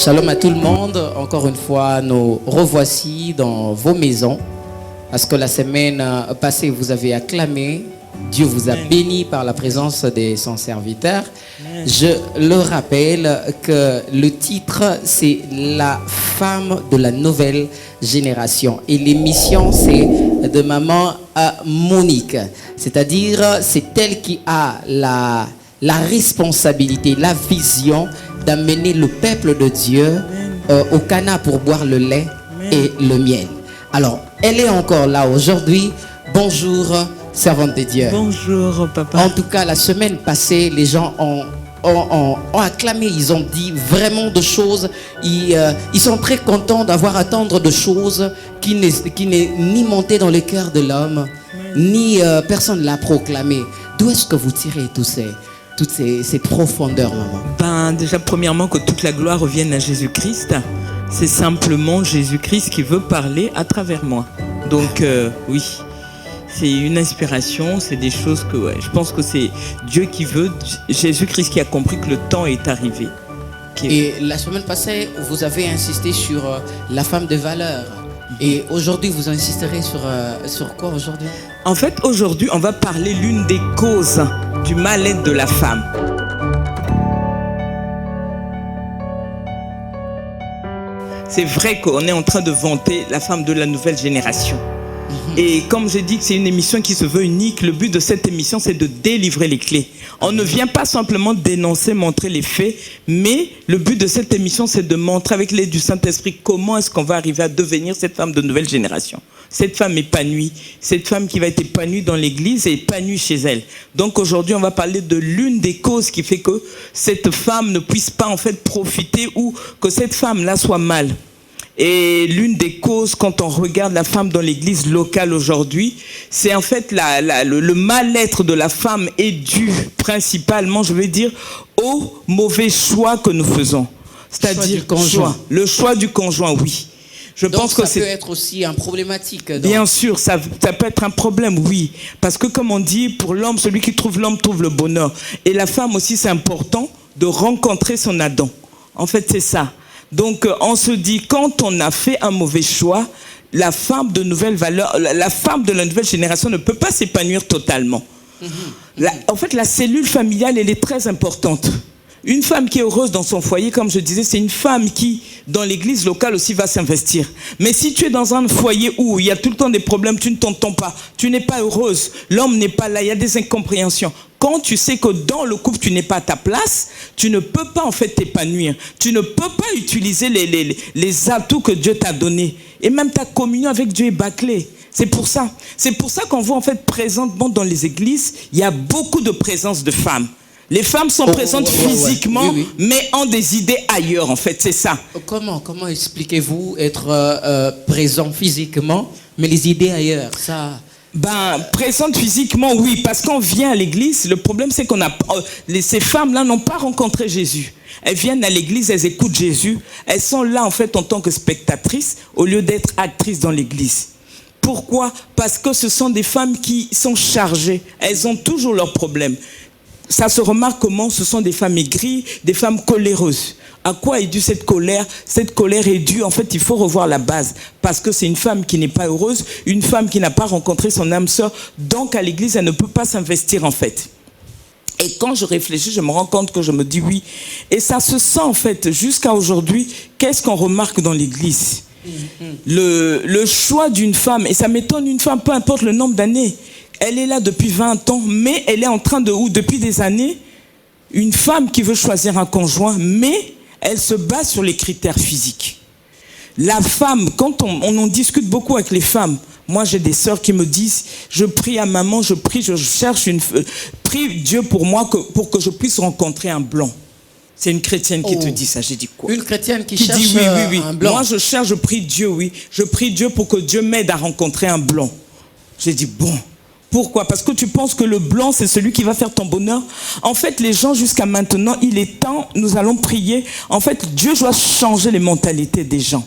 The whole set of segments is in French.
Shalom à tout le monde. Encore une fois, nous revoici dans vos maisons. Parce que la semaine passée, vous avez acclamé. Dieu vous a béni par la présence de son serviteur. Je le rappelle que le titre, c'est La femme de la nouvelle génération. Et l'émission, c'est de maman Monique. C'est-à-dire, c'est elle qui a la responsabilité, la vision d'amener le peuple de Dieu au Cana pour boire le lait et le miel. Alors, elle est encore là aujourd'hui. Bonjour, servante de Dieu. Bonjour, papa. En tout cas, la semaine passée, les gens ont acclamé, ils ont dit vraiment de choses. Ils sont très contents d'avoir à entendre de choses qui n'est ni montées dans le cœur de l'homme, ni personne ne l'a proclamé. D'où est-ce que vous tirez toutes ces profondeurs, maman? Déjà, premièrement, que toute la gloire revienne à Jésus-Christ. C'est simplement Jésus-Christ qui veut parler à travers moi. Donc, oui, c'est une inspiration, c'est des choses que, je pense que c'est Dieu qui veut, Jésus-Christ qui a compris que le temps est arrivé. Et la semaine passée, vous avez insisté sur la femme de valeur. Et aujourd'hui, vous insisterez sur quoi aujourd'hui? En fait, aujourd'hui, on va parler l'une des causes du mal-être de la femme. C'est vrai qu'on est en train de vanter la femme de la nouvelle génération. Et comme j'ai dit que c'est une émission qui se veut unique, le but de cette émission, c'est de délivrer les clés. On ne vient pas simplement dénoncer, montrer les faits, mais le but de cette émission, c'est de montrer avec l'aide du Saint-Esprit comment est-ce qu'on va arriver à devenir cette femme de nouvelle génération. Cette femme épanouie, cette femme qui va être épanouie dans l'église et épanouie chez elle. Donc aujourd'hui, on va parler de l'une des causes qui fait que cette femme ne puisse pas en fait profiter ou que cette femme-là soit mal. Et l'une des causes, quand on regarde la femme dans l'église locale aujourd'hui, c'est en fait le mal-être de la femme est dû principalement, je veux dire, au mauvais choix que nous faisons. C'est-à-dire le choix du conjoint, oui. Je pense que ça peut être aussi un problématique. Bien sûr, ça peut être un problème, oui. Parce que comme on dit, pour l'homme, celui qui trouve l'homme trouve le bonheur. Et la femme aussi, c'est important de rencontrer son Adam. En fait, c'est ça. Donc, on se dit, quand on a fait un mauvais choix, la femme de nouvelle valeur, la femme de la nouvelle génération ne peut pas s'épanouir totalement. En fait, la cellule familiale, elle est très importante. Une femme qui est heureuse dans son foyer, comme je disais, c'est une femme qui, dans l'église locale aussi, va s'investir. Mais si tu es dans un foyer où il y a tout le temps des problèmes, tu ne t'entends pas, tu n'es pas heureuse, l'homme n'est pas là, il y a des incompréhensions. Quand tu sais que dans le couple, tu n'es pas à ta place, tu ne peux pas en fait t'épanouir. Tu ne peux pas utiliser les atouts que Dieu t'a donnés. Et même ta communion avec Dieu est bâclée. C'est pour ça qu'on voit en fait présentement dans les églises, il y a beaucoup de présence de femmes. Les femmes sont présentes physiquement, oui. Mais ont des idées ailleurs, en fait, c'est ça. Comment expliquez-vous être présent physiquement, mais les idées ailleurs, ça... Présente physiquement, oui, parce qu'on vient à l'église, le problème c'est qu'on a... ces femmes-là n'ont pas rencontré Jésus. Elles viennent à l'église, elles écoutent Jésus, elles sont là en fait en tant que spectatrices, au lieu d'être actrices dans l'église. Pourquoi? Parce que ce sont des femmes qui sont chargées, elles ont toujours leurs problèmes. Ça se remarque comment ce sont des femmes aigries, des femmes coléreuses. À quoi est due cette colère? Cette colère est due, en fait, il faut revoir la base. Parce que c'est une femme qui n'est pas heureuse, une femme qui n'a pas rencontré son âme sœur. Donc, à l'église, elle ne peut pas s'investir, en fait. Et quand je réfléchis, je me rends compte que je me dis oui. Et ça se sent, en fait, jusqu'à aujourd'hui. Qu'est-ce qu'on remarque dans l'église? Le choix d'une femme, et ça m'étonne, une femme, peu importe le nombre d'années, elle est là depuis 20 ans, mais elle est en train depuis des années, une femme qui veut choisir un conjoint, mais elle se base sur les critères physiques. La femme, quand on en discute beaucoup avec les femmes, moi j'ai des sœurs qui me disent, je prie à maman, je cherche prie Dieu pour moi, pour que je puisse rencontrer un blanc. C'est une chrétienne qui te dit ça. J'ai dit quoi? Une chrétienne qui cherche dit, oui. un blanc. Moi je prie Dieu, oui. Je prie Dieu pour que Dieu m'aide à rencontrer un blanc. J'ai dit bon. Pourquoi? Parce que tu penses que le blanc, c'est celui qui va faire ton bonheur. En fait, les gens, jusqu'à maintenant, il est temps, nous allons prier. En fait, Dieu doit changer les mentalités des gens.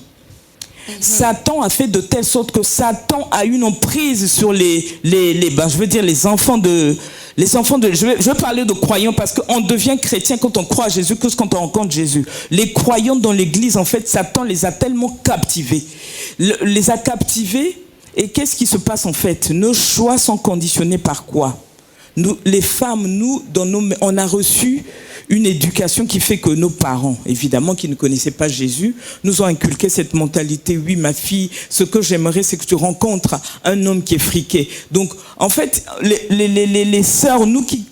Satan a fait de telle sorte que Satan a une emprise sur les enfants Les enfants je veux parler de croyants parce qu'on devient chrétien quand on croit à Jésus que quand on rencontre Jésus. Les croyants dans l'église, en fait, Satan les a tellement captivés. Les a captivés, et qu'est-ce qui se passe en fait? Nos choix sont conditionnés par quoi? Nous, les femmes, on a reçu une éducation qui fait que nos parents, évidemment, qui ne connaissaient pas Jésus, nous ont inculqué cette mentalité. Oui, ma fille, ce que j'aimerais, c'est que tu rencontres un homme qui est friqué. Donc, en fait, les sœurs, nous qui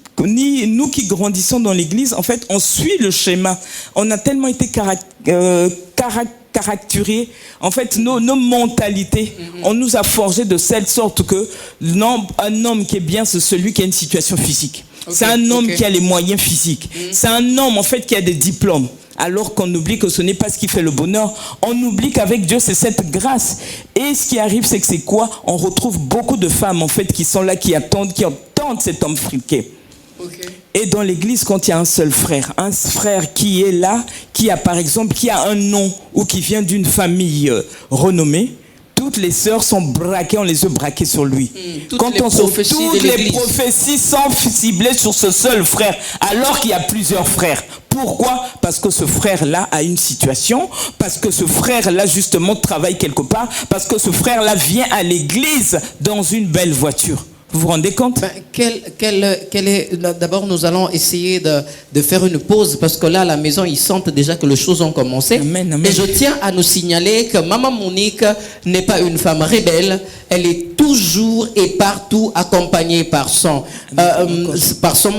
grandissons dans l'église, en fait, on suit le schéma. On a tellement été caractérisés, en fait, nos mentalités, on nous a forgé de telle sorte que un homme qui est bien, c'est celui qui a une situation physique. Okay, c'est un homme qui a les moyens physiques. C'est un homme, en fait, qui a des diplômes. Alors qu'on oublie que ce n'est pas ce qui fait le bonheur. On oublie qu'avec Dieu, c'est cette grâce. Et ce qui arrive, c'est que c'est quoi? On retrouve beaucoup de femmes, en fait, qui sont là, qui attendent cet homme friqué. Okay. Et dans l'église, quand il y a un seul frère qui est là, qui a par exemple, qui a un nom ou qui vient d'une famille renommée, toutes les sœurs sont braquées, on les a braquées sur lui. Toutes les prophéties sont ciblées sur ce seul frère, alors qu'il y a plusieurs frères. Pourquoi? Parce que ce frère-là a une situation, parce que ce frère-là justement travaille quelque part, parce que ce frère-là vient à l'église dans une belle voiture. Vous vous rendez compte? D'abord, nous allons essayer de faire une pause parce que là, à la maison, ils sentent déjà que les choses ont commencé. Amen, amen. Et je tiens à nous signaler que Maman Monique n'est pas une femme rebelle. Elle est toujours et partout accompagnée par son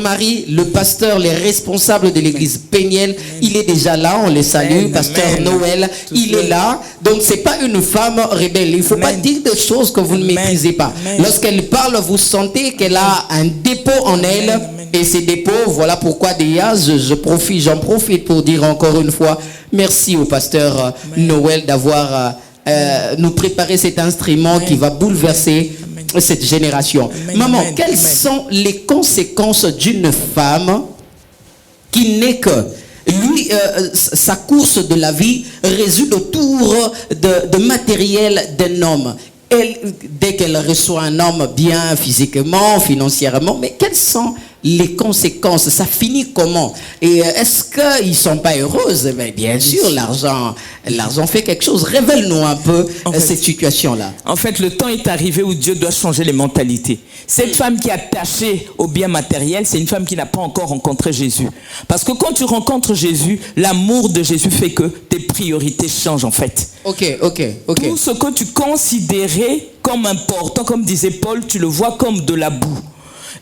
mari, le pasteur, les responsables de l'église Péniel. Il est déjà là, on les salue. Pasteur Noël, il est là. Donc, c'est pas une femme rebelle. Il ne faut pas dire des choses que vous ne maîtrisez pas. Lorsqu'elle parle, vous sentez qu'elle a un dépôt en elle. Et ces dépôts, voilà pourquoi déjà, j'en profite pour dire encore une fois, merci au pasteur Noël d'avoir nous préparé cet instrument qui va bouleverser cette génération. Maman, quelles sont les conséquences d'une femme qui n'est que lui, sa course de la vie réside autour de matériel d'un homme. Dès qu'elle reçoit un homme bien physiquement, financièrement, mais quelles sont les conséquences? Ça finit comment? Et est-ce qu'ils ne sont pas heureuses? Mais bien sûr, l'argent fait quelque chose. Révèle-nous un peu cette situation-là. En fait, le temps est arrivé où Dieu doit changer les mentalités. Cette femme qui est attachée au bien matériel, c'est une femme qui n'a pas encore rencontré Jésus. Parce que quand tu rencontres Jésus, l'amour de Jésus fait que tes priorités changent en fait. Ok. Tout ce que tu considérais comme important, comme disait Paul, tu le vois comme de la boue.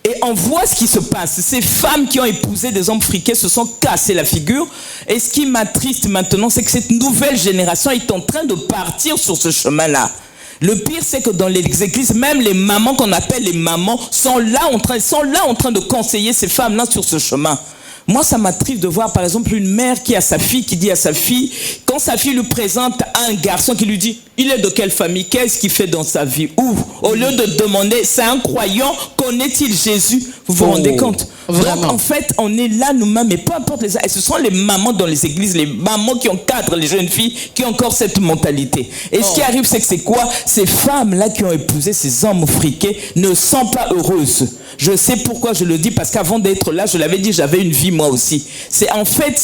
Et on voit ce qui se passe. Ces femmes qui ont épousé des hommes friqués se sont cassées la figure. Et ce qui m'attriste maintenant, c'est que cette nouvelle génération est en train de partir sur ce chemin-là. Le pire, c'est que dans les églises, même les mamans qu'on appelle les mamans sont là en train de conseiller ces femmes-là sur ce chemin. Moi, ça m'attriste de voir, par exemple, une mère qui a sa fille, qui dit à sa fille, quand sa fille lui présente un garçon qui lui dit, il est de quelle famille, qu'est-ce qu'il fait dans sa vie, où, au lieu de demander, c'est un croyant, connaît-il Jésus? Vous vous rendez compte? Vraiment. Donc, en fait, on est là nous-mêmes, et peu importe les... Et ce sont les mamans dans les églises, les mamans qui encadrent les jeunes filles, qui ont encore cette mentalité. Et ce qui arrive, c'est que c'est quoi? Ces femmes-là qui ont épousé ces hommes friqués ne sont pas heureuses. Je sais pourquoi je le dis, parce qu'avant d'être là, je l'avais dit, j'avais une vie moi aussi. C'est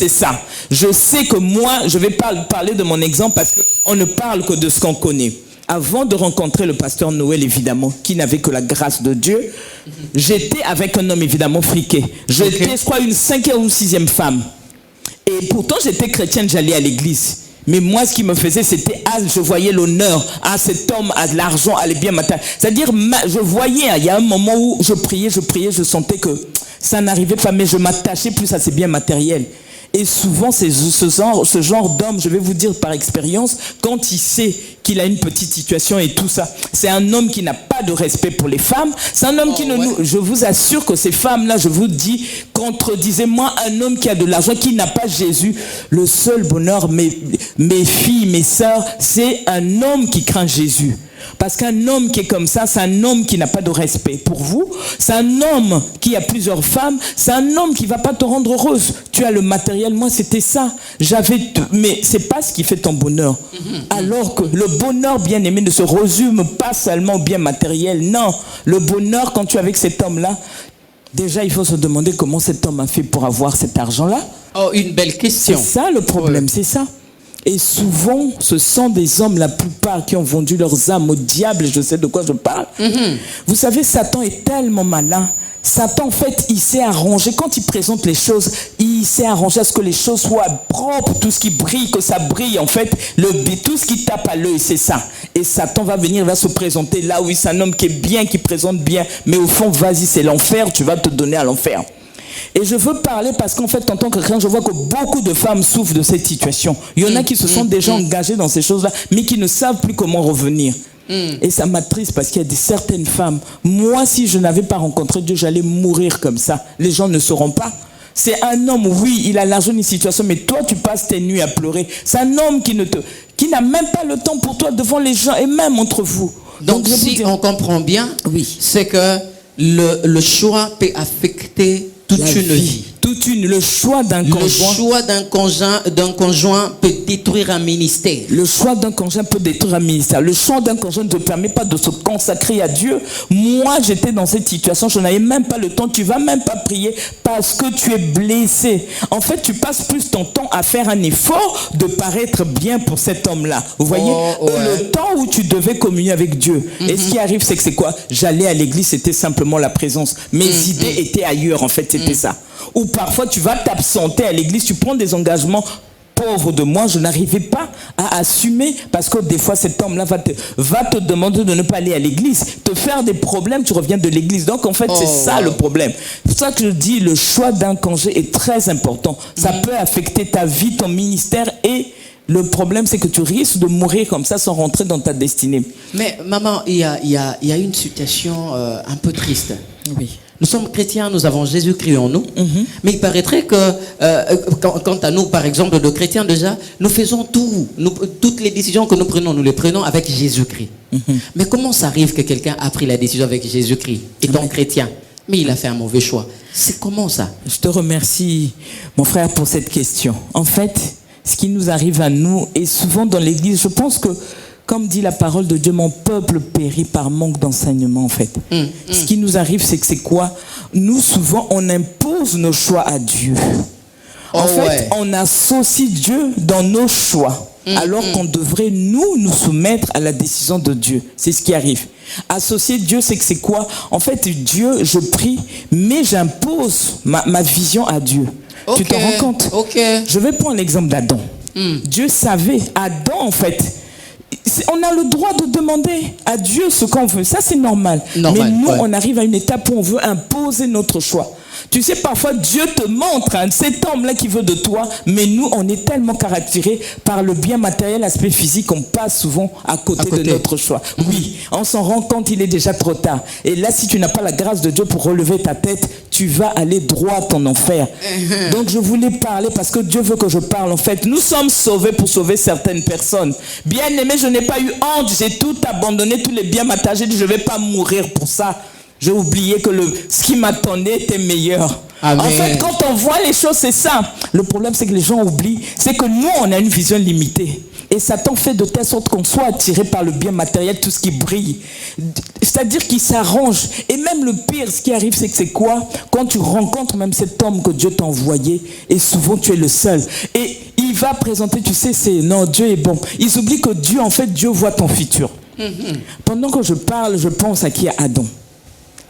ça. Je sais que moi, je vais parler de mon exemple parce qu'on ne parle que de ce qu'on connaît. Avant de rencontrer le pasteur Noël, évidemment, qui n'avait que la grâce de Dieu, j'étais avec un homme évidemment friqué. J'étais, je crois, une 5e ou 6e femme. Et pourtant, j'étais chrétienne, j'allais à l'église. Mais moi, ce qui me faisait, c'était, je voyais l'honneur. Cet homme a de l'argent, allait bien m'attaquer. C'est-à-dire, je voyais, il y a un moment où je priais, je sentais que ça n'arrivait pas, mais je m'attachais plus à ces biens matériels. Et souvent, ce genre d'homme, je vais vous dire par expérience, quand il sait qu'il a une petite situation et tout ça, c'est un homme qui n'a pas de respect pour les femmes. C'est un homme je vous assure que ces femmes-là, je vous dis, contredisez-moi un homme qui a de l'argent, qui n'a pas Jésus. Le seul bonheur, mes filles, mes sœurs, c'est un homme qui craint Jésus. Parce qu'un homme qui est comme ça, c'est un homme qui n'a pas de respect pour vous. C'est un homme qui a plusieurs femmes. C'est un homme qui ne va pas te rendre heureuse. Tu as le matériel, moi c'était ça. Mais ce n'est pas ce qui fait ton bonheur. Alors que le bonheur, bien aimé, ne se résume pas seulement au bien matériel. Non, le bonheur, quand tu es avec cet homme-là, Déjà, il faut se demander comment cet homme a fait pour avoir cet argent-là. Oh, une belle question. C'est ça le problème, c'est ça. Et souvent, ce sont des hommes, la plupart, qui ont vendu leurs âmes au diable, et je sais de quoi je parle. Vous savez, Satan est tellement malin. Satan, en fait, il s'est arrangé, quand il présente les choses, il s'est arrangé à ce que les choses soient propres, tout ce qui brille, que ça brille, en fait, tout ce qui tape à l'œil, c'est ça. Et Satan va venir, va se présenter là où c'est un homme qui est bien, qui présente bien, mais au fond, vas-y, c'est l'enfer, tu vas te donner à l'enfer. Et je veux parler parce qu'en fait, en tant que chrétien, je vois que beaucoup de femmes souffrent de cette situation. Il y en a qui se sont déjà engagées dans ces choses-là, mais qui ne savent plus comment revenir. Et ça m'attriste parce qu'il y a certaines femmes. Moi, si je n'avais pas rencontré Dieu, j'allais mourir comme ça. Les gens ne sauront pas. C'est un homme, oui, il a l'argent d'une situation, mais toi, tu passes tes nuits à pleurer. C'est un homme qui n'a même pas le temps pour toi devant les gens et même entre vous. Donc si on comprend bien, oui, c'est que le choix peut affecter toute une vie. Le choix d'un conjoint. Le choix d'un conjoint peut détruire un ministère. Le choix d'un conjoint peut détruire un ministère. Le choix d'un conjoint ne te permet pas de se consacrer à Dieu. Moi, j'étais dans cette situation, je n'avais même pas le temps. Tu vas même pas prier parce que tu es blessé. En fait, tu passes plus ton temps à faire un effort de paraître bien pour cet homme-là. Vous voyez, le temps où tu devais communier avec Dieu. Et ce qui arrive, c'est que c'est quoi? J'allais à l'église, c'était simplement la présence. Mes idées étaient ailleurs, en fait, c'était ça. Ou parfois tu vas t'absenter à l'église, tu prends des engagements. Pauvre de moi, je n'arrivais pas à assumer parce que des fois cet homme-là va te demander de ne pas aller à l'église, te faire des problèmes, tu reviens de l'église. Donc en fait c'est ça le problème. C'est pour ça que je dis le choix d'un congé est très important. Ça peut affecter ta vie, ton ministère et le problème c'est que tu risques de mourir comme ça sans rentrer dans ta destinée. Mais maman, il y a une situation un peu triste. Oui. Nous sommes chrétiens, nous avons Jésus-Christ en nous. Mais il paraîtrait que, quant à nous, par exemple, de chrétiens déjà, nous faisons toutes les décisions que nous les prenons avec Jésus-Christ. Mais comment ça arrive que quelqu'un a pris la décision avec Jésus-Christ, étant chrétien, mais il a fait un mauvais choix? C'est comment ça? Je te remercie, mon frère, pour cette question. En fait, ce qui nous arrive à nous, et souvent dans l'église, je pense que, comme dit la parole de Dieu, mon peuple périt par manque d'enseignement, en fait. Ce qui nous arrive, c'est quoi? Nous, souvent, on impose nos choix à Dieu. En fait, on associe Dieu dans nos choix, alors qu'on devrait nous soumettre à la décision de Dieu. C'est ce qui arrive. Associer Dieu, c'est quoi? En fait, Dieu, je prie, mais j'impose ma vision à Dieu. Tu te rends compte? Je vais prendre l'exemple d'Adam. Dieu savait, Adam, en fait, on a le droit de demander à Dieu ce qu'on veut. Ça, c'est normal. Mais nous, on arrive à une étape où on veut imposer notre choix. Tu sais, parfois, Dieu te montre cet homme-là qui veut de toi, mais nous, on est tellement caractérisés par le bien matériel, l'aspect physique, on passe souvent à côté de notre choix. Oui, on s'en rend compte, il est déjà trop tard. Et là, si tu n'as pas la grâce de Dieu pour relever ta tête, tu vas aller droit à ton enfer. Donc, je voulais parler parce que Dieu veut que je parle. En fait, nous sommes sauvés pour sauver certaines personnes. Bien aimé, je n'ai pas eu honte, j'ai tout abandonné, tous les biens matériels, j'ai dit, je ne vais pas mourir pour ça. J'ai oublié que ce qui m'attendait était meilleur. Amen. En fait, quand on voit les choses, c'est ça. Le problème, c'est que les gens oublient. C'est que nous, on a une vision limitée. Et Satan fait de telle sorte qu'on soit attiré par le bien matériel, tout ce qui brille. C'est-à-dire qu'il s'arrange. Et même le pire, ce qui arrive, c'est que c'est quoi? Quand tu rencontres même cet homme que Dieu t'a envoyé, et souvent tu es le seul. Et il va présenter, tu sais, non, Dieu est bon. Ils oublient que Dieu, en fait, Dieu voit ton futur. Pendant que je parle, je pense à qui? À Adam.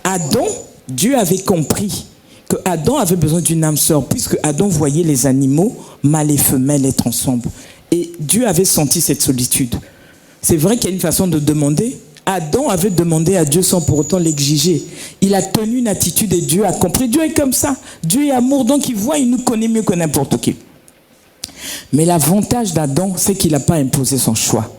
Adam, Dieu avait compris que Adam avait besoin d'une âme sœur, puisque Adam voyait les animaux, mâles et femelles, être ensemble. Et Dieu avait senti cette solitude. C'est vrai qu'il y a une façon de demander. Adam avait demandé à Dieu sans pour autant l'exiger. Il a tenu une attitude et Dieu a compris. Dieu est comme ça. Dieu est amour, donc il voit, il nous connaît mieux que n'importe qui. Mais l'avantage d'Adam, c'est qu'il n'a pas imposé son choix.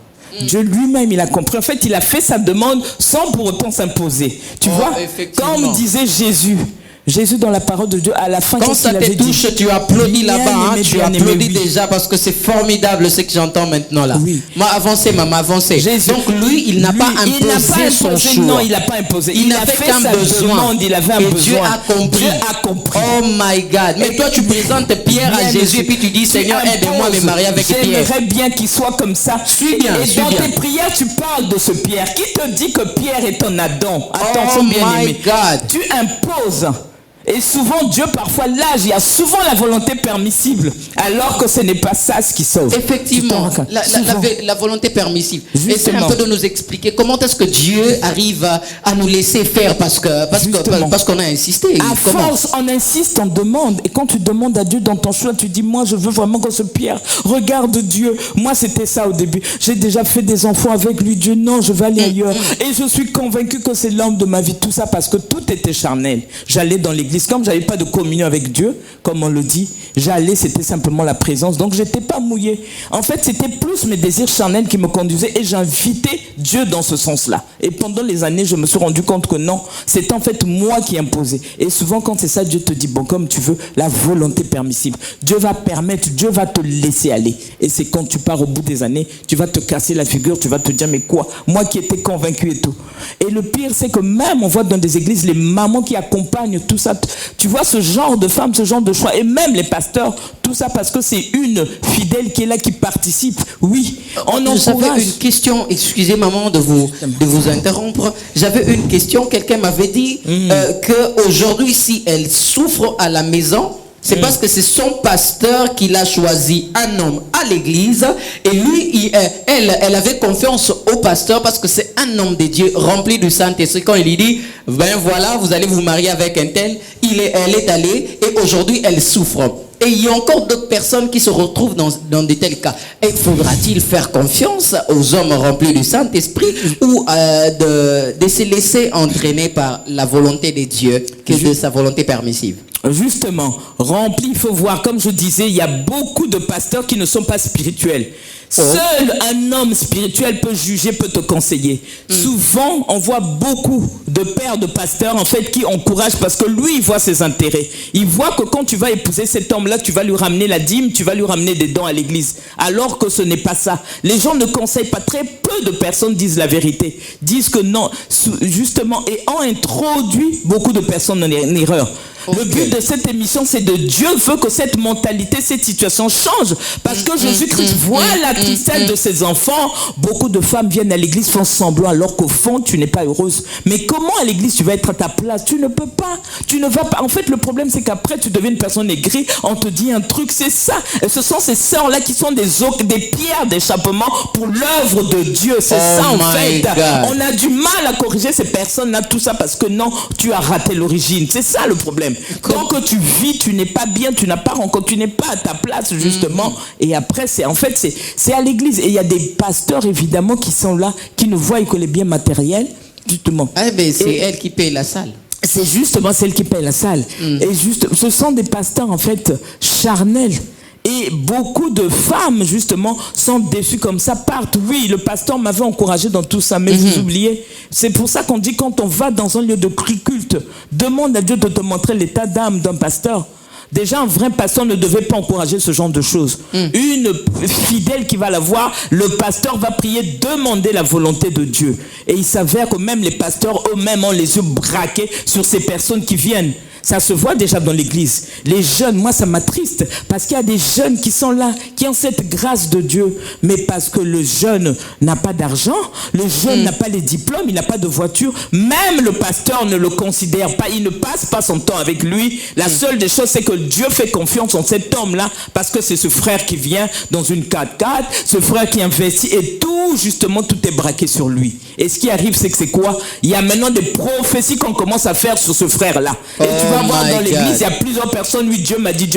Dieu lui-même, il a compris. En fait, il a fait sa demande sans pour autant s'imposer. Tu vois, comme disait Jésus dans la parole de Dieu, à la fin, quand ça te touche, tu applaudis là-bas, tu applaudis déjà parce que c'est formidable ce que j'entends maintenant là. Oui. Moi, avancez, maman, avancez. Donc lui, il n'a pas imposé son choix. Non, il n'a pas imposé. Il a fait sa demande, il avait un besoin. Dieu a compris. Oh my God. Mais toi, tu présentes Pierre à Jésus et puis tu dis, Seigneur, aide-moi à me marier avec Pierre. J'aimerais bien qu'il soit comme ça. Suis bien, et dans tes prières, tu parles de ce Pierre. Qui te dit que Pierre est ton Adam? Attention, bien aimé. Tu imposes. Et souvent, Dieu, parfois, l'âge, il y a souvent la volonté permissible, alors que ce n'est pas ça ce qui sauve. Effectivement, la volonté permissive. Essayez un peu de nous expliquer comment est-ce que Dieu arrive à nous laisser faire parce qu'on a insisté. À force, on insiste, on demande. Et quand tu demandes à Dieu dans ton choix, tu dis, moi, je veux vraiment qu'on se Pierre. Regarde Dieu. Moi, c'était ça au début. J'ai déjà fait des enfants avec lui. Dieu, non, je vais aller ailleurs. Et je suis convaincu que c'est l'homme de ma vie. Tout ça parce que tout était charnel. J'allais dans l'église. Comme j'avais pas de communion avec Dieu, comme on le dit, j'allais, c'était simplement la présence. Donc j'étais pas mouillé. En fait, c'était plus mes désirs charnels qui me conduisaient et j'invitais Dieu dans ce sens-là. Et pendant les années, je me suis rendu compte que non, c'est en fait moi qui imposais. Et souvent, quand c'est ça, Dieu te dit, bon, comme tu veux, la volonté permissive. Dieu va permettre, Dieu va te laisser aller. Et c'est quand tu pars au bout des années, tu vas te casser la figure, tu vas te dire, mais quoi? Moi qui étais convaincu et tout. Et le pire, c'est que même, on voit dans des églises, les mamans qui accompagnent tout ça. Tu vois ce genre de femmes, ce genre de choix, et même les pasteurs, tout ça parce que c'est une fidèle qui est là, qui participe. Oui, on encourage. J'avais une question, excusez maman de vous interrompre. J'avais une question, quelqu'un m'avait dit qu'aujourd'hui, si elle souffre à la maison, c'est parce que c'est son pasteur qui l'a choisi, un homme à l'église, et lui, elle avait confiance au pasteur parce que c'est un homme de Dieu rempli du Saint-Esprit. Quand il lui dit, ben voilà, vous allez vous marier avec un tel, elle est allée et aujourd'hui elle souffre. Et il y a encore d'autres personnes qui se retrouvent dans de tels cas. Et faudra-t-il faire confiance aux hommes remplis du Saint-Esprit ou de se laisser entraîner par la volonté de Dieu que de sa volonté permissive? Justement, rempli, il faut voir, comme je disais, il y a beaucoup de pasteurs qui ne sont pas spirituels. Seul un homme spirituel peut juger, peut te conseiller. Souvent, on voit beaucoup de pères, de pasteurs, en fait, qui encouragent parce que lui, il voit ses intérêts. Il voit que quand tu vas épouser cet homme-là, tu vas lui ramener la dîme, tu vas lui ramener des dons à l'église. Alors que ce n'est pas ça. Les gens ne conseillent pas. Très peu de personnes disent la vérité. Disent que non, justement, et ont introduit beaucoup de personnes en erreur. Le but de cette émission, c'est de Dieu veut que cette mentalité, cette situation change. Parce que Jésus-Christ voit la tristesse de ses enfants. Beaucoup de femmes viennent à l'église, font semblant, alors qu'au fond, tu n'es pas heureuse. Mais comment à l'église tu vas être à ta place? Tu ne peux pas. Tu ne vas pas. En fait, le problème, c'est qu'après, tu deviens une personne aigrie. On te dit un truc, c'est ça. Et ce sont ces sœurs-là qui sont des pierres d'échappement pour l'œuvre de Dieu. C'est ça, en fait. God. On a du mal à corriger ces personnes-là, tout ça, parce que non, tu as raté l'origine. C'est ça le problème. Tant que tu vis, tu n'es pas bien, tu n'as pas rencontré, tu n'es pas à ta place, justement. Et après, c'est à l'église. Et il y a des pasteurs, évidemment, qui sont là, qui ne voient que les biens matériels, justement. Ah, mais c'est elle qui paye la salle. C'est justement celle qui paye la salle. Et ce sont des pasteurs, en fait, charnels. Et beaucoup de femmes, justement, sont déçues comme ça, partent. Oui, le pasteur m'avait encouragé dans tout ça, mais vous oubliez. C'est pour ça qu'on dit, quand on va dans un lieu de culte, demande à Dieu de te montrer l'état d'âme d'un pasteur. Déjà, un vrai pasteur ne devait pas encourager ce genre de choses. Une fidèle qui va la voir, le pasteur va prier, demander la volonté de Dieu. Et il s'avère que même les pasteurs eux-mêmes ont les yeux braqués sur ces personnes qui viennent. Ça se voit déjà dans l'église. Les jeunes, moi ça m'attriste parce qu'il y a des jeunes qui sont là, qui ont cette grâce de Dieu, mais parce que le jeune n'a pas d'argent, le jeune n'a pas les diplômes, il n'a pas de voiture, même le pasteur ne le considère pas, il ne passe pas son temps avec lui. La seule des choses, c'est que Dieu fait confiance en cet homme-là parce que c'est ce frère qui vient dans une 4x4, ce frère qui investit et tout, justement, tout est braqué sur lui. Et ce qui arrive, c'est que c'est quoi? Il y a maintenant des prophéties qu'on commence à faire sur ce frère-là. Et tu vas voir dans l'église, il y a plusieurs personnes, oui, Dieu m'a dit.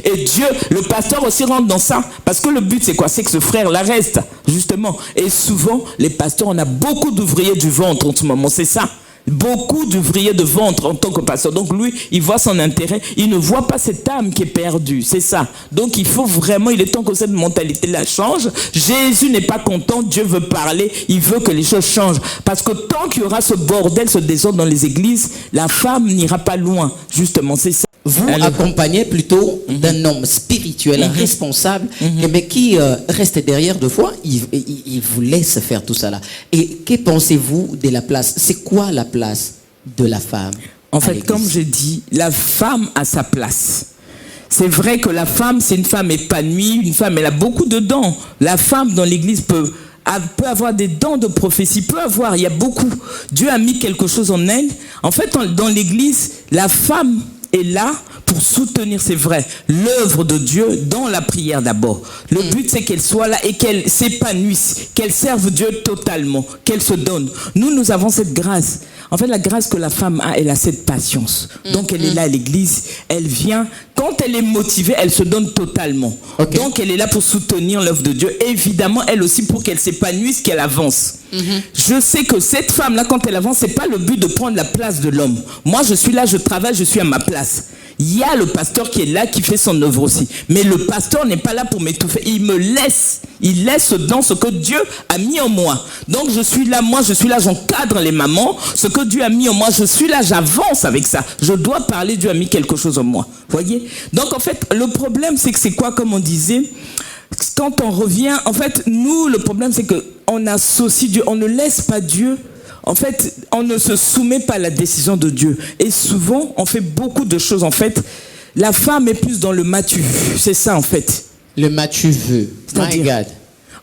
Et Dieu, le pasteur aussi rentre dans ça. Parce que le but, c'est quoi? C'est que ce frère-là reste, justement. Et souvent, les pasteurs, on a beaucoup d'ouvriers du ventre en ce moment, c'est ça. Beaucoup d'ouvriers de ventre en tant que pasteur. Donc lui, il voit son intérêt. Il ne voit pas cette âme qui est perdue. C'est ça. Donc il faut vraiment, il est temps que cette mentalité-là change. Jésus n'est pas content. Dieu veut parler. Il veut que les choses changent. Parce que tant qu'il y aura ce bordel, ce désordre dans les églises, la femme n'ira pas loin. Justement, c'est ça. Vous accompagnez plutôt d'un homme spirituel, responsable, mais qui reste derrière deux fois, il vous laisse faire tout ça là. Et que pensez-vous de la place? C'est quoi la place de la femme? En fait, comme j'ai dit, la femme a sa place. C'est vrai que la femme, c'est une femme épanouie, une femme, elle a beaucoup de dons. La femme dans l'église peut avoir des dons de prophétie, il y a beaucoup. Dieu a mis quelque chose en elle. En fait, dans l'église, la femme est là pour soutenir, c'est vrai, l'œuvre de Dieu dans la prière d'abord. Le but, c'est qu'elle soit là et qu'elle s'épanouisse, qu'elle serve Dieu totalement, qu'elle se donne. Nous avons cette grâce. En fait, la grâce que la femme a, elle a cette patience. Donc, elle est là à l'église, elle vient. Quand elle est motivée, elle se donne totalement. Okay. Donc, elle est là pour soutenir l'œuvre de Dieu. Évidemment, elle aussi pour qu'elle s'épanouisse, qu'elle avance. Je sais que cette femme-là, quand elle avance, c'est pas le but de prendre la place de l'homme. Moi, je suis là, je travaille, je suis à ma place. Il y a le pasteur qui est là, qui fait son œuvre aussi. Mais le pasteur n'est pas là pour m'étouffer. Il me laisse. Il laisse dans ce que Dieu a mis en moi. Donc je suis là, j'encadre les mamans. Ce que Dieu a mis en moi, je suis là, j'avance avec ça. Je dois parler, Dieu a mis quelque chose en moi. Voyez ? Donc en fait, le problème, c'est que c'est quoi, comme on disait, quand on revient, en fait, nous, le problème, c'est qu'on associe Dieu, on ne laisse pas Dieu. En fait, on ne se soumet pas à la décision de Dieu. Et souvent, on fait beaucoup de choses. En fait, la femme est plus dans le m'as-tu vu. C'est ça, en fait. Le m'as-tu vu. My God.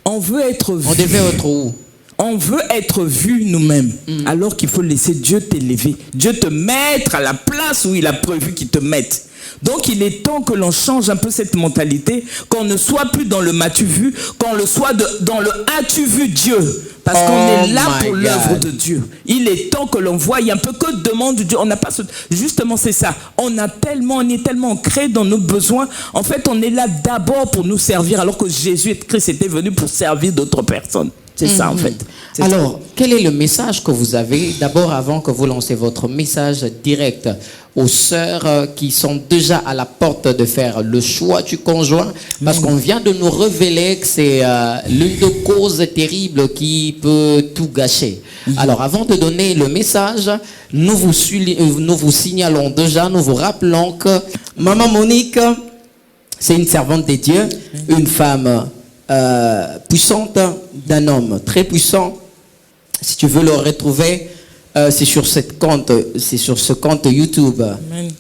On veut être vu. On devait être où? On veut être vu nous-mêmes. Alors qu'il faut laisser Dieu t'élever. Dieu te mettre à la place où il a prévu qu'il te mette. Donc il est temps que l'on change un peu cette mentalité, qu'on ne soit plus dans le m'as-tu vu, qu'on le soit dans le as-tu vu Dieu, parce qu'on est là pour l'œuvre de Dieu. Il est temps que l'on voie un peu que demande Dieu. On n'a pas justement c'est ça. On est tellement ancré dans nos besoins. En fait, on est là d'abord pour nous servir, alors que Jésus-Christ était venu pour servir d'autres personnes. C'est ça en fait. Alors, quel est le message que vous avez, d'abord avant que vous lancez votre message direct aux sœurs qui sont déjà à la porte de faire le choix du conjoint, parce qu'on vient de nous révéler que c'est l'une des causes terribles qui peut tout gâcher. Alors, avant de donner le message, nous vous signalons déjà, nous vous rappelons que Maman Monique, c'est une servante de Dieu, une femme puissante d'un homme très puissant. Si tu veux le retrouver, c'est sur ce compte YouTube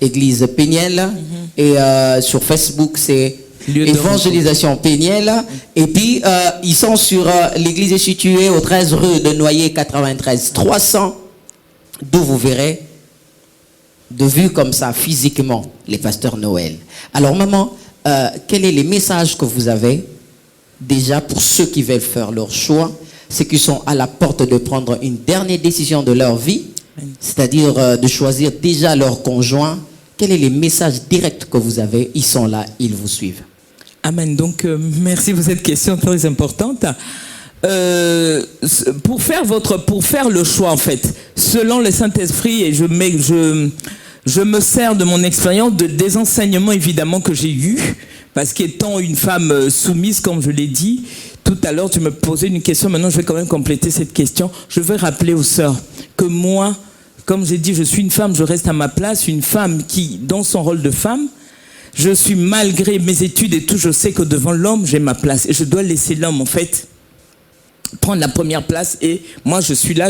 Église Péniel et sur Facebook c'est Évangélisation Péniel. Et puis ils sont sur l'église est située au 13 rue de Noyer 93 300, d'où vous verrez de vue comme ça physiquement les pasteurs Noël. Alors maman, quels sont les messages que vous avez déjà pour ceux qui veulent faire leur choix, ceux qui sont à la porte de prendre une dernière décision de leur vie, c'est-à-dire de choisir déjà leur conjoint? Quels sont les messages directs que vous avez? Ils sont là, ils vous suivent. Amen. Donc, merci pour cette question très importante. Pour faire le choix, en fait, selon le Saint-Esprit, et je me sers de mon expérience, des enseignements évidemment que j'ai eus, parce qu'étant une femme soumise, comme je l'ai dit, tout à l'heure tu me posais une question, maintenant je vais quand même compléter cette question. Je veux rappeler aux sœurs que moi, comme j'ai dit, je suis une femme, je reste à ma place, une femme qui, dans son rôle de femme, je suis malgré mes études et tout, je sais que devant l'homme, j'ai ma place. Et je dois laisser l'homme, en fait, prendre la première place. Et moi, je suis là,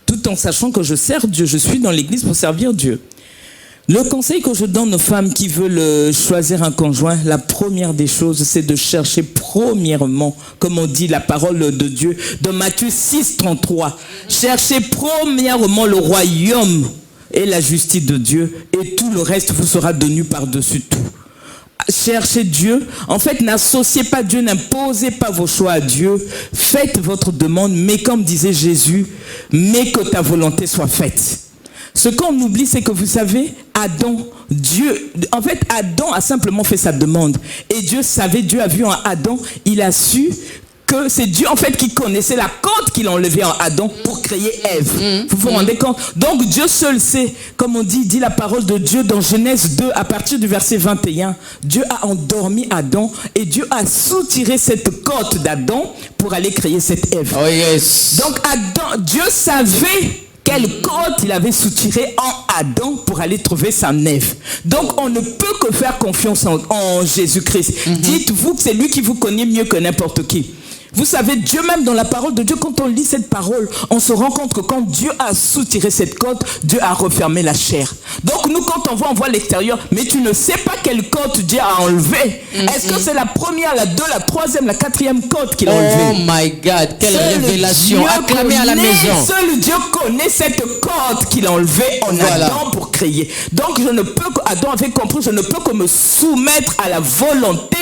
tout en sachant que je sers Dieu. Je suis dans l'église pour servir Dieu. Le conseil que je donne aux femmes qui veulent choisir un conjoint, la première des choses, c'est de chercher premièrement, comme on dit la parole de Dieu, de Matthieu 6, 33. Cherchez premièrement le royaume et la justice de Dieu, et tout le reste vous sera donné par-dessus tout. Cherchez Dieu. En fait, n'associez pas Dieu, n'imposez pas vos choix à Dieu. Faites votre demande, mais comme disait Jésus, mais que ta volonté soit faite. Ce qu'on oublie, c'est que vous savez, Adam a simplement fait sa demande. Et Dieu a vu en Adam, il a su que c'est Dieu en fait qui connaissait la côte qu'il a enlevée en Adam pour créer Ève. Vous vous rendez compte? Donc Dieu seul sait, comme on dit la parole de Dieu dans Genèse 2, à partir du verset 21, Dieu a endormi Adam et Dieu a soutiré cette côte d'Adam pour aller créer cette Ève. Oh yes. Donc Dieu savait quelle côte il avait soutiré en Adam pour aller trouver sa Ève. Donc on ne peut que faire confiance en Jésus-Christ. Dites-vous que c'est lui qui vous connaît mieux que n'importe qui. Vous savez, Dieu même dans la parole de Dieu, quand on lit cette parole, on se rend compte que quand Dieu a soutiré cette côte, Dieu a refermé la chair. Donc nous, quand on voit l'extérieur, mais tu ne sais pas quelle côte Dieu a enlevée. Est-ce que c'est la première, la deux, la troisième, la quatrième côte qu'il a enlevée? Oh my God, quelle révélation. Acclamez à la maison. Seul Dieu connaît cette côte qu'il a enlevée en Adam pour créer. Donc Adam avait compris, je ne peux que me soumettre à la volonté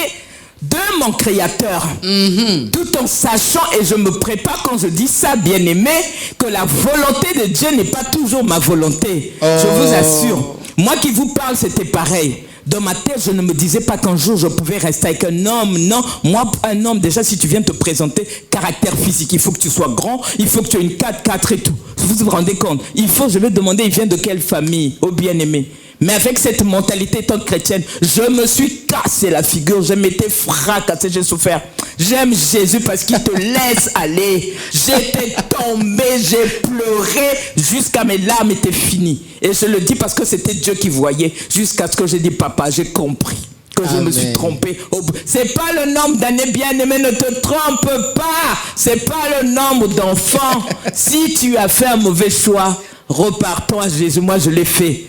de mon Créateur, tout en sachant, et je me prépare quand je dis ça, bien-aimé, que la volonté de Dieu n'est pas toujours ma volonté. Je vous assure. Moi qui vous parle, c'était pareil. Dans ma tête, je ne me disais pas qu'un jour je pouvais rester avec un homme. Non, moi, un homme, déjà, si tu viens te présenter, caractère physique, il faut que tu sois grand, il faut que tu aies une 4x4 et tout. Vous vous rendez compte? Je vais demander, il vient de quelle famille, au bien-aimé? Mais avec cette mentalité étant chrétienne, je me suis cassé la figure, je m'étais fracassé, j'ai souffert. J'aime Jésus parce qu'il te laisse aller. J'étais tombé, j'ai pleuré jusqu'à mes larmes étaient finies. Et je le dis parce que c'était Dieu qui voyait. Jusqu'à ce que j'ai dit, papa, j'ai compris que je me suis trompé. C'est pas le nombre d'années bien-aimées, ne te trompe pas. C'est pas le nombre d'enfants. Si tu as fait un mauvais choix, repartons à Jésus. Moi, je l'ai fait.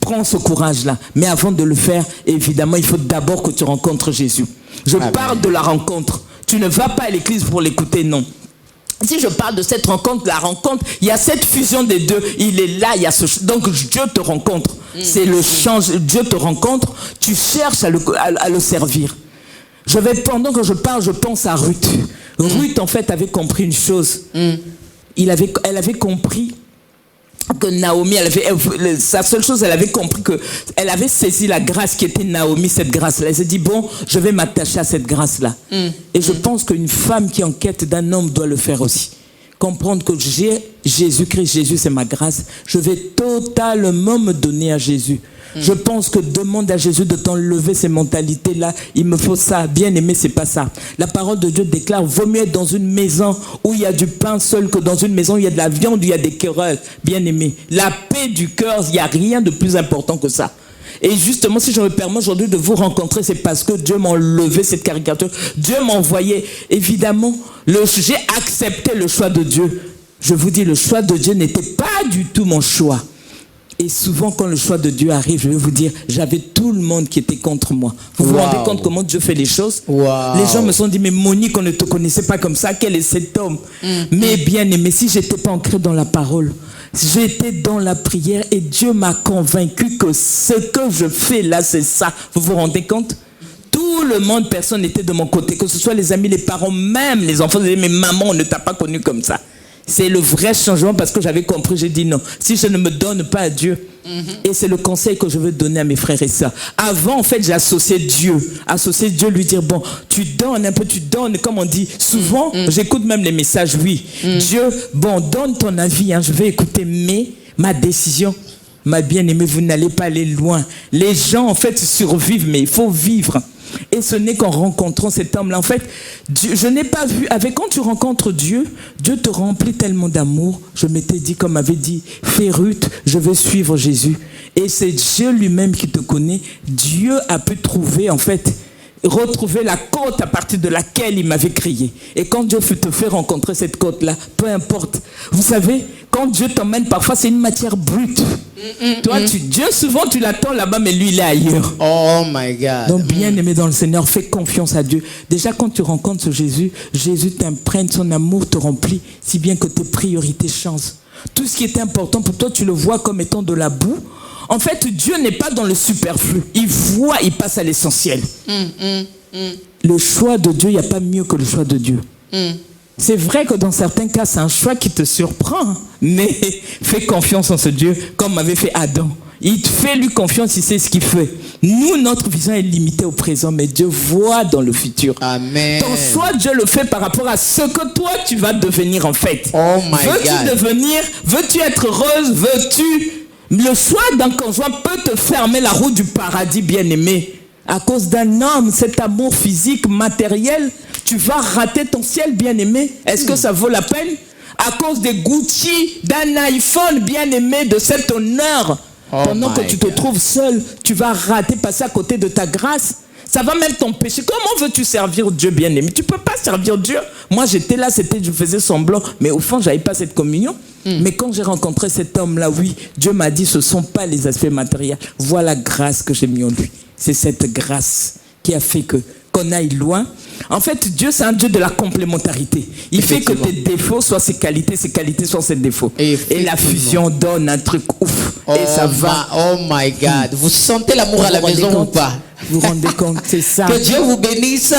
Prends ce courage-là. Mais avant de le faire, évidemment, il faut d'abord que tu rencontres Jésus. Je parle de la rencontre. Tu ne vas pas à l'église pour l'écouter, non. Si je parle de cette rencontre, la rencontre, il y a cette fusion des deux. Il est là, il y a donc Dieu te rencontre. C'est le change. Dieu te rencontre. Tu cherches à le servir. Pendant que je parle, je pense à Ruth. Ruth, en fait, avait compris une chose. Elle avait compris que Naomi, sa seule chose, elle avait compris qu'elle avait saisi la grâce qui était Naomi, cette grâce-là. Elle s'est dit, bon, je vais m'attacher à cette grâce-là. Et je pense qu'une femme qui est en quête d'un homme doit le faire aussi. Comprendre que j'ai Jésus-Christ, Jésus c'est ma grâce. Je vais totalement me donner à Jésus. Je pense que demande à Jésus de t'enlever ces mentalités-là. Il me faut ça. Bien aimé, c'est pas ça. La parole de Dieu déclare, vaut mieux être dans une maison où il y a du pain seul que dans une maison où il y a de la viande, où il y a des querelles. Bien aimé. La paix du cœur, il n'y a rien de plus important que ça. Et justement, si je me permets aujourd'hui de vous rencontrer, c'est parce que Dieu m'a enlevé cette caricature. Dieu m'a envoyé. Évidemment, j'ai accepté le choix de Dieu. Je vous dis, le choix de Dieu n'était pas du tout mon choix. Et souvent, quand le choix de Dieu arrive, je vais vous dire, j'avais tout le monde qui était contre moi. Vous vous rendez compte comment Dieu fait les choses? Les gens me sont dit, mais Monique, on ne te connaissait pas comme ça. Quel est cet homme? Mais bien aimé, si je n'étais pas ancré dans la parole, j'étais dans la prière et Dieu m'a convaincu que ce que je fais là, c'est ça. Vous vous rendez compte? Tout le monde, personne n'était de mon côté. Que ce soit les amis, les parents, même les enfants, ils disaient, mais maman, on ne t'a pas connu comme ça. C'est le vrai changement parce que j'avais compris, j'ai dit non. Si je ne me donne pas à Dieu, et c'est le conseil que je veux donner à mes frères et sœurs. Avant, en fait, j'ai associé Dieu, lui dire, bon, tu donnes un peu, comme on dit. Souvent, j'écoute même les messages, oui. Dieu, bon, donne ton avis, je vais écouter, mais ma décision, ma bien-aimée, vous n'allez pas aller loin. Les gens, en fait, survivent, mais il faut vivre. Et ce n'est qu'en rencontrant cet homme-là. En fait, Dieu, je n'ai pas vu. Quand tu rencontres Dieu, Dieu te remplit tellement d'amour. Je m'étais dit, comme avait dit Ruth, je veux suivre Jésus. Et c'est Dieu lui-même qui te connaît. Dieu a pu trouver, en fait, retrouver la côte à partir de laquelle il m'avait créé. Et quand Dieu te fait rencontrer cette côte-là, peu importe. Vous savez, quand Dieu t'emmène, parfois c'est une matière brute. Toi, Dieu, souvent tu l'attends là-bas, mais lui, il est ailleurs. Oh my God. Donc, bien aimé dans le Seigneur, fais confiance à Dieu. Déjà, quand tu rencontres ce Jésus, Jésus t'imprègne, son amour te remplit, si bien que tes priorités changent. Tout ce qui était important pour toi, tu le vois comme étant de la boue. En fait, Dieu n'est pas dans le superflu. Il voit, il passe à l'essentiel. Le choix de Dieu, il n'y a pas mieux que le choix de Dieu. C'est vrai que dans certains cas, c'est un choix qui te surprend. Mais fais confiance en ce Dieu, comme avait fait Adam. Il fait lui confiance, il sait ce qu'il fait. Nous, notre vision est limitée au présent, mais Dieu voit dans le futur. Amen. Ton choix, Dieu le fait par rapport à ce que toi, tu vas devenir en fait. Oh my God. Veux-tu devenir, veux-tu être heureuse, veux-tu... Le choix d'un conjoint peut te fermer la route du paradis, bien-aimé. À cause d'un homme, cet amour physique, matériel, tu vas rater ton ciel, bien-aimé. Est-ce que ça vaut la peine? À cause des Gucci, d'un iPhone, bien-aimé, de cet honneur. Pendant que tu te trouves seul, tu vas rater, passer à côté de ta grâce. Ça va même t'empêcher. Comment veux-tu servir Dieu, bien-aimé? Tu ne peux pas servir Dieu. Moi, j'étais là, je faisais semblant, mais au fond, je n'avais pas cette communion. Mais quand j'ai rencontré cet homme-là, oui, Dieu m'a dit, ce ne sont pas les aspects matériels. Voilà la grâce que j'ai mis en lui. C'est cette grâce qui a fait qu'on aille loin. En fait, Dieu, c'est un Dieu de la complémentarité. Il fait que tes défauts soient ses qualités soient ses défauts. Et la fusion donne un truc ouf. Et ça va. Oh my God. Vous sentez l'amour à la maison ou pas? Vous vous rendez compte, c'est ça. Que Dieu vous bénisse.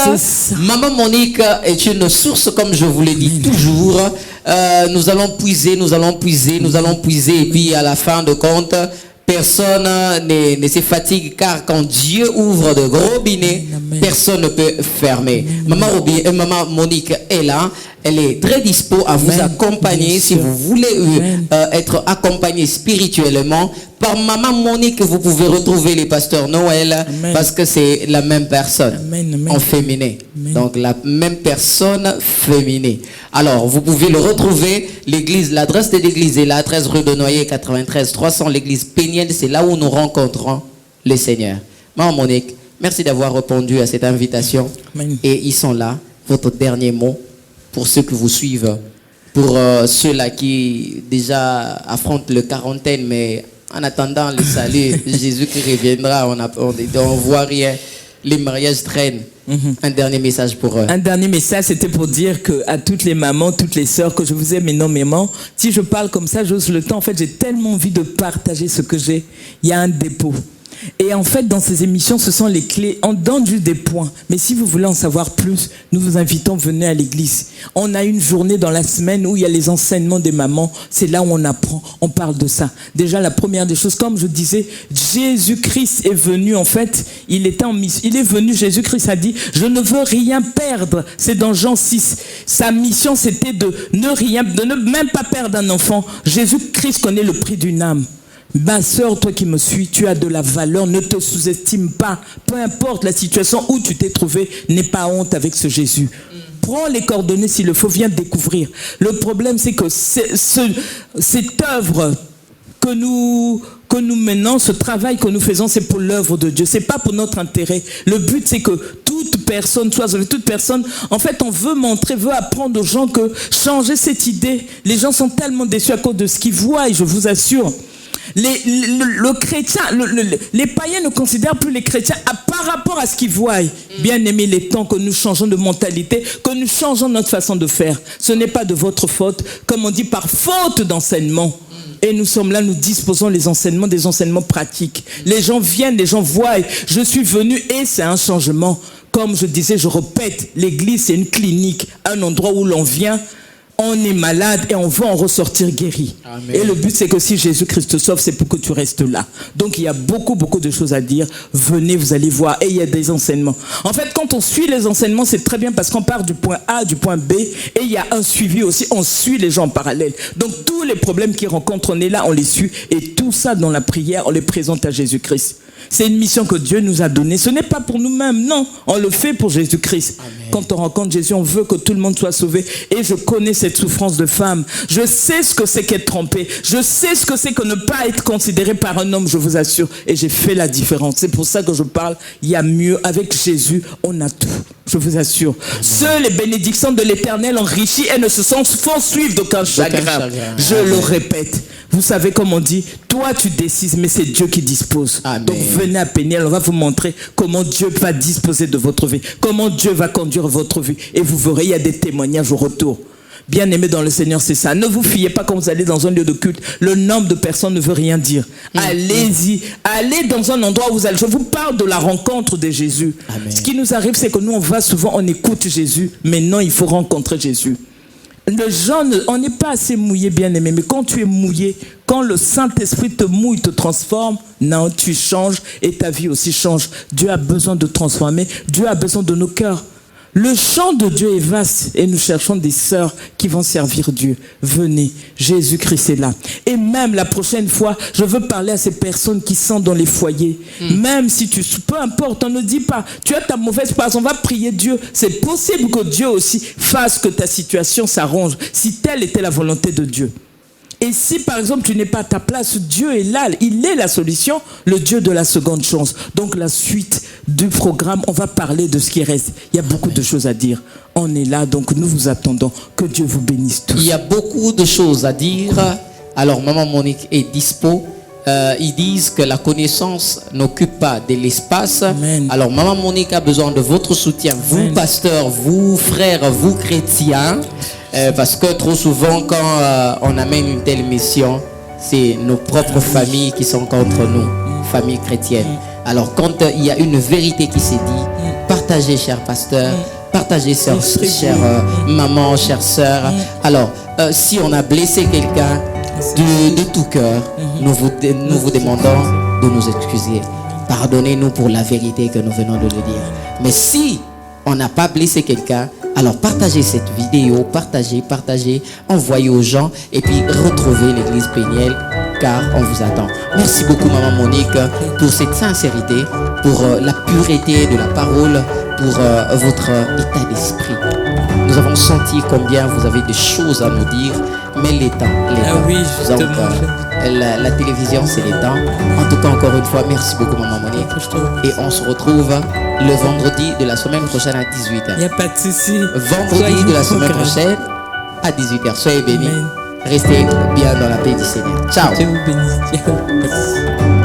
Maman Monique est une source, comme je vous l'ai dit toujours. Nous allons puiser. Et puis à la fin de compte, personne ne se fatigue, car quand Dieu ouvre de gros robinets, personne ne peut fermer. Maman Monique est là. Elle est très dispo à vous accompagner si vous voulez être accompagné spirituellement. Par Maman Monique, vous pouvez retrouver les pasteurs Noël parce que c'est la même personne en féminin. Donc la même personne féminine. Alors vous pouvez le retrouver. L'église, l'adresse de l'église est là, 13 rue de Noyer, 93 300, l'église Péniel. C'est là où nous rencontrons le Seigneur. Maman Monique, merci d'avoir répondu à cette invitation. Et ils sont là. Votre dernier mot pour ceux qui vous suivent, pour ceux-là qui déjà affrontent le quarantaine, mais en attendant le salut, Jésus qui reviendra, on ne voit rien, les mariages traînent. Un dernier message pour eux. Un dernier message, c'était pour dire à toutes les mamans, toutes les sœurs, que je vous aime énormément. Si je parle comme ça, j'ose le temps. En fait, j'ai tellement envie de partager ce que j'ai. Il y a un dépôt. Et en fait, dans ces émissions, ce sont les clés. On donne juste des points. Mais si vous voulez en savoir plus, nous vous invitons, venez à l'église. On a une journée dans la semaine où il y a les enseignements des mamans. C'est là où on apprend, on parle de ça. Déjà, la première des choses, comme je disais, Jésus-Christ est venu, en fait, il est venu, Jésus-Christ a dit, je ne veux rien perdre. C'est dans Jean 6. Sa mission, c'était de ne même pas perdre un enfant. Jésus-Christ connaît le prix d'une âme. Ma sœur, toi qui me suis, tu as de la valeur, ne te sous-estime pas. Peu importe la situation où tu t'es trouvé, n'aie pas honte avec ce Jésus. Prends les coordonnées s'il le faut, viens découvrir. Le problème, c'est que cette œuvre que nous menons, ce travail que nous faisons, c'est pour l'œuvre de Dieu. C'est pas pour notre intérêt. Le but, c'est que toute personne, en fait, on veut apprendre aux gens que changer cette idée. Les gens sont tellement déçus à cause de ce qu'ils voient, et je vous assure. Les païens ne considèrent plus les chrétiens par rapport à ce qu'ils voient. Bien aimé, il est temps que nous changeons de mentalité, que nous changeons notre façon de faire. Ce n'est pas de votre faute, comme on dit, par faute d'enseignement. Et nous sommes là, nous disposons des enseignements pratiques. Les gens viennent, les gens voient. Je suis venu et c'est un changement. Comme je disais, je répète, l'église c'est une clinique, un endroit où l'on vient. On est malade et on va en ressortir guéri. Amen. Et le but, c'est que si Jésus-Christ te sauve, c'est pour que tu restes là. Donc, il y a beaucoup de choses à dire. Venez, vous allez voir. Et il y a des enseignements. En fait, quand on suit les enseignements, c'est très bien parce qu'on part du point A, du point B. Et il y a un suivi aussi. On suit les gens en parallèle. Donc, tous les problèmes qu'ils rencontrent, on est là, on les suit. Et tout ça, dans la prière, on les présente à Jésus-Christ. C'est une mission que Dieu nous a donnée. Ce n'est pas pour nous-mêmes, non. On le fait pour Jésus-Christ. Amen. Quand on rencontre Jésus, on veut que tout le monde soit sauvé. Et je connais cette souffrance de femme. Je sais ce que c'est qu'être trompée. Je sais ce que c'est que ne pas être considéré par un homme, je vous assure. Et j'ai fait la différence. C'est pour ça que je parle. Il y a mieux. Avec Jésus, on a tout. Je vous assure. Amen. Seules les bénédictions de l'Éternel enrichissent et ne se font suivre d'aucun chagrin. Je le répète. Vous savez comme on dit, toi tu décides, mais c'est Dieu qui dispose. Amen. Donc venez à Péniel, on va vous montrer comment Dieu va disposer de votre vie, comment Dieu va conduire votre vie. Et vous verrez, il y a des témoignages au retour. Bien aimé dans le Seigneur, c'est ça. Ne vous fiez pas quand vous allez dans un lieu de culte. Le nombre de personnes ne veut rien dire. Allez-y. Allez dans un endroit où vous allez. Je vous parle de la rencontre de Jésus. Amen. Ce qui nous arrive, c'est que nous, on va souvent, on écoute Jésus. Mais non, il faut rencontrer Jésus. Les gens, on n'est pas assez mouillé, bien aimé, mais quand tu es mouillé, quand le Saint-Esprit te mouille, te transforme, non, tu changes et ta vie aussi change. Dieu a besoin de transformer, Dieu a besoin de nos cœurs. Le champ de Dieu est vaste et nous cherchons des sœurs qui vont servir Dieu. Venez, Jésus-Christ est là. Et même la prochaine fois, je veux parler à ces personnes qui sont dans les foyers. Même si peu importe, on ne dit pas, tu as ta mauvaise passe, on va prier Dieu. C'est possible que Dieu aussi fasse que ta situation s'arrange, si telle était la volonté de Dieu. Et si par exemple tu n'es pas à ta place, Dieu est là, il est la solution, le Dieu de la seconde chance. Donc la suite du programme, on va parler de ce qui reste. Il y a beaucoup de choses à dire. On est là, donc nous vous attendons. Que Dieu vous bénisse tous. Il y a beaucoup de choses à dire. Alors maman Monique est dispo. Ils disent que la connaissance n'occupe pas de l'espace. Amen. Alors maman Monique a besoin de votre soutien, vous Amen. pasteurs, vous frères, vous chrétiens, parce que trop souvent quand on amène une telle mission, c'est nos propres familles qui sont contre nous, familles chrétiennes. Alors quand il y a une vérité qui s'est dit, partagez chers pasteurs, partagez chère maman, chère sœur. Alors si on a blessé quelqu'un, de tout cœur, nous vous demandons de nous excuser. Pardonnez-nous pour la vérité que nous venons de le dire. Mais si on n'a pas blessé quelqu'un, alors partagez cette vidéo, partagez, envoyez aux gens et puis retrouvez l'église Péniel car on vous attend. Merci beaucoup maman Monique pour cette sincérité, pour la pureté de la parole, pour votre état d'esprit. Nous avons senti combien vous avez des choses à nous dire, mais les temps. Oui, justement. Donc, la télévision, c'est les temps. En tout cas, encore une fois, merci beaucoup, maman Monique. Et on se retrouve le vendredi de la semaine prochaine à 18h. Il n'y a pas de souci. Vendredi de la semaine prochaine à 18h. Soyez bénis. Restez bien dans la paix du Seigneur. Ciao. Dieu vous bénisse. Ciao.